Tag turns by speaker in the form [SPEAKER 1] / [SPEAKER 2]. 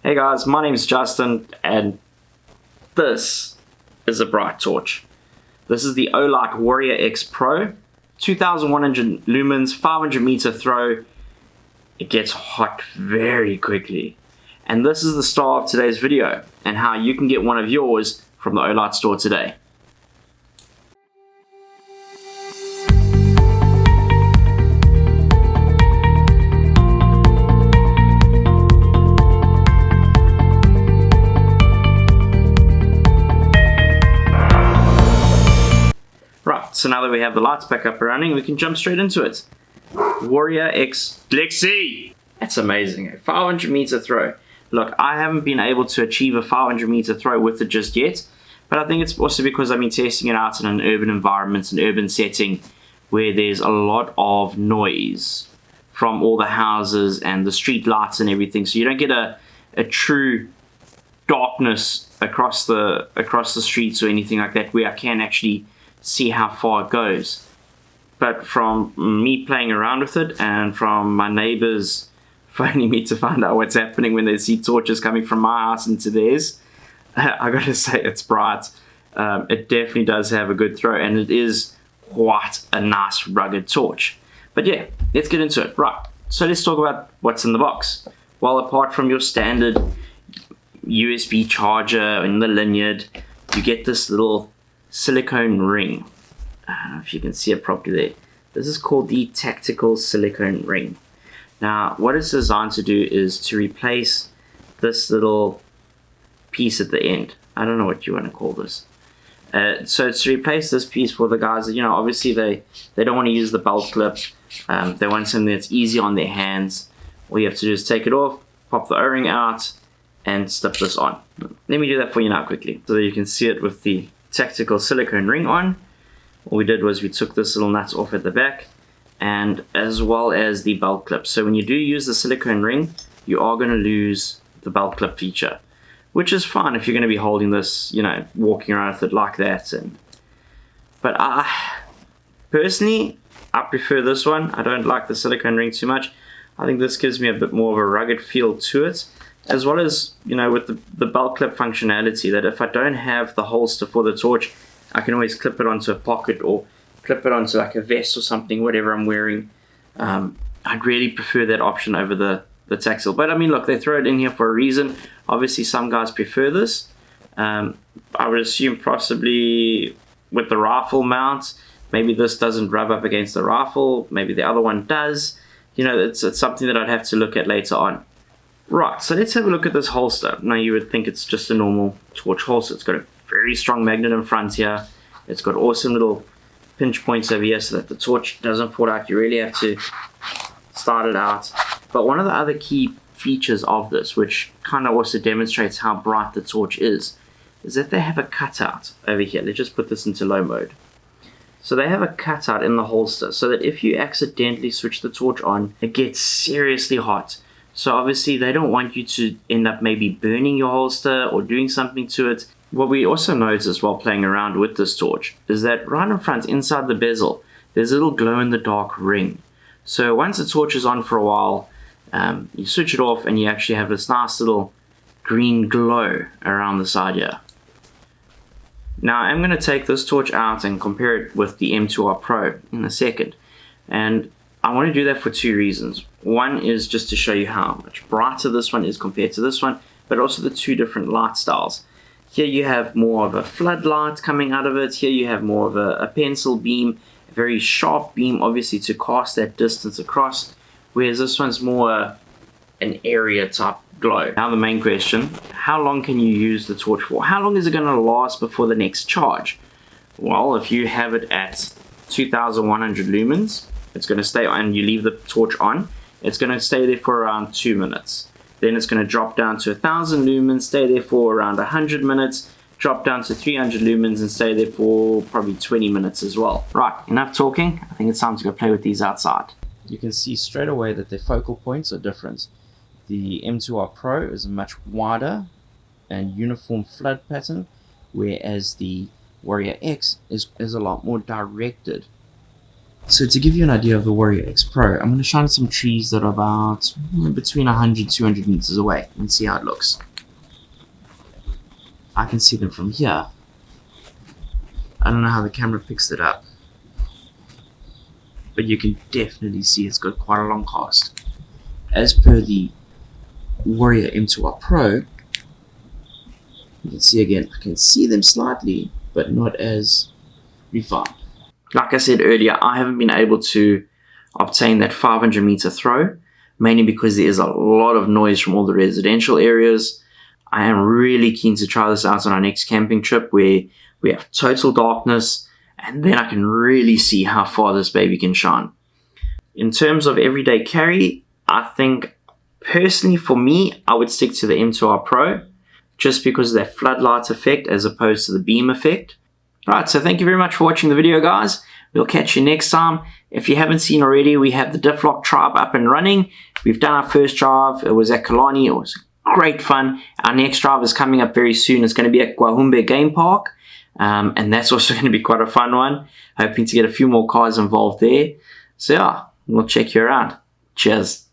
[SPEAKER 1] Hey guys, my name is Justin and this is a bright torch. This is the OLIGHT WARRIOR X Pro, 2100 lumens, 500 meter throw. It gets hot very quickly. And this is the star of today's video and how you can get one of yours from the OLIGHT store today. So now that we have the lights back up and running, we can jump straight into it. Warrior X Lexi! That's amazing. A 500 meter throw. Look, I haven't been able to achieve a 500 meter throw with it just yet, but I think it's also because I've been testing it out in an urban environment, an urban setting, where there's a lot of noise from all the houses and the street lights and everything, so you don't get a true darkness across the streets or anything like that, where I can actually see how far it goes. But from me playing around with it and from my neighbors phoning me to find out what's happening when they see torches coming from my house into theirs, I gotta say it's bright. It definitely does have a good throw, and it is quite a nice rugged torch. But yeah, let's get into it. Right, so let's talk about what's in the box. Well, apart from your standard USB charger and the lanyard, you get this little silicone ring. I don't know if you can see it properly there. This is called the tactical silicone ring. Now, what it's designed to do is to replace this little piece at the end. I don't know what you want to call this. So it's to replace this piece for the guys that, you know, obviously they don't want to use the belt clip. They want something that's easy on their hands. All you have to do is take it off, pop the O-ring out, and slip this on. Let me do that for you now quickly, so that you can see it with the tactical silicone ring on. What we did was we took this little nut off at the back, and as well as the belt clip. So when you do use the silicone ring, you are going to lose the belt clip feature, which is fine if you're going to be holding this, you know, walking around with it like that. But personally, I prefer this one. I don't like the silicone ring too much. I think this gives me a bit more of a rugged feel to it, as well as, you know, with the belt clip functionality, that if I don't have the holster for the torch, I can always clip it onto a pocket or clip it onto like a vest or something, whatever I'm wearing. I'd really prefer that option over the tactile. But I mean, look, they throw it in here for a reason. Obviously, some guys prefer this. I would assume possibly with the rifle mount, maybe this doesn't rub up against the rifle. Maybe the other one does. You know, it's something that I'd have to look at later on. Right, so let's have a look at this holster. Now, you would think it's just a normal torch holster. It's got a very strong magnet in front here. It's got awesome little pinch points over here so that the torch doesn't fall out. You really have to start it out. But one of the other key features of this, which kind of also demonstrates how bright the torch is that they have a cutout over here. Let's just put this into low mode. So they have a cutout in the holster so that if you accidentally switch the torch on, it gets seriously hot. So obviously they don't want you to end up maybe burning your holster or doing something to it. What we also noticed while playing around with this torch is that right in front, inside the bezel, there's a little glow-in-the-dark ring. So once the torch is on for a while, you switch it off and you actually have this nice little green glow around the side here. Now I'm going to take this torch out and compare it with the M2R Pro in a second. And I want to do that for two reasons. One is just to show you how much brighter this one is compared to this one, but also the two different light styles. Here you have more of a floodlight coming out of it. Here you have more of a pencil beam, a very sharp beam, obviously to cast that distance across, whereas this one's more an area type glow. Now the main question, how long can you use the torch for? How long is it going to last before the next charge? Well, if you have it at 2100 lumens, it's going to stay on. You leave the torch on, it's going to stay there for around 2 minutes. Then it's going to drop down to 1000 lumens, stay there for around 100 minutes, drop down to 300 lumens and stay there for probably 20 minutes as well. Right, enough talking. I think it's time to go play with these outside. You can see straight away that their focal points are different. The M2R Pro is a much wider and uniform flood pattern, whereas the Warrior X is a lot more directed. So to give you an idea of the Warrior X Pro, I'm going to shine some trees that are about between 100-200 meters away and see how it looks. I can see them from here. I don't know how the camera picks it up, but you can definitely see it's got quite a long cast. As per the Warrior M2R Pro, you can see again, I can see them slightly, but not as refined. Like I said earlier, I haven't been able to obtain that 500 meter throw, mainly because there is a lot of noise from all the residential areas. I am really keen to try this out on our next camping trip where we have total darkness, and then I can really see how far this baby can shine. In terms of everyday carry, I think personally for me, I would stick to the M2R Pro just because of that floodlight effect as opposed to the beam effect. Alright, so thank you very much for watching the video, guys. We'll catch you next time. If you haven't seen already, we have the Diff-Lock tribe up and running. We've done our first drive. It was at Kalani. It was great fun. Our next drive is coming up very soon. It's going to be at Guahumbe Game Park. And that's also going to be quite a fun one. Hoping to get a few more cars involved there. So yeah, we'll check you around. Cheers.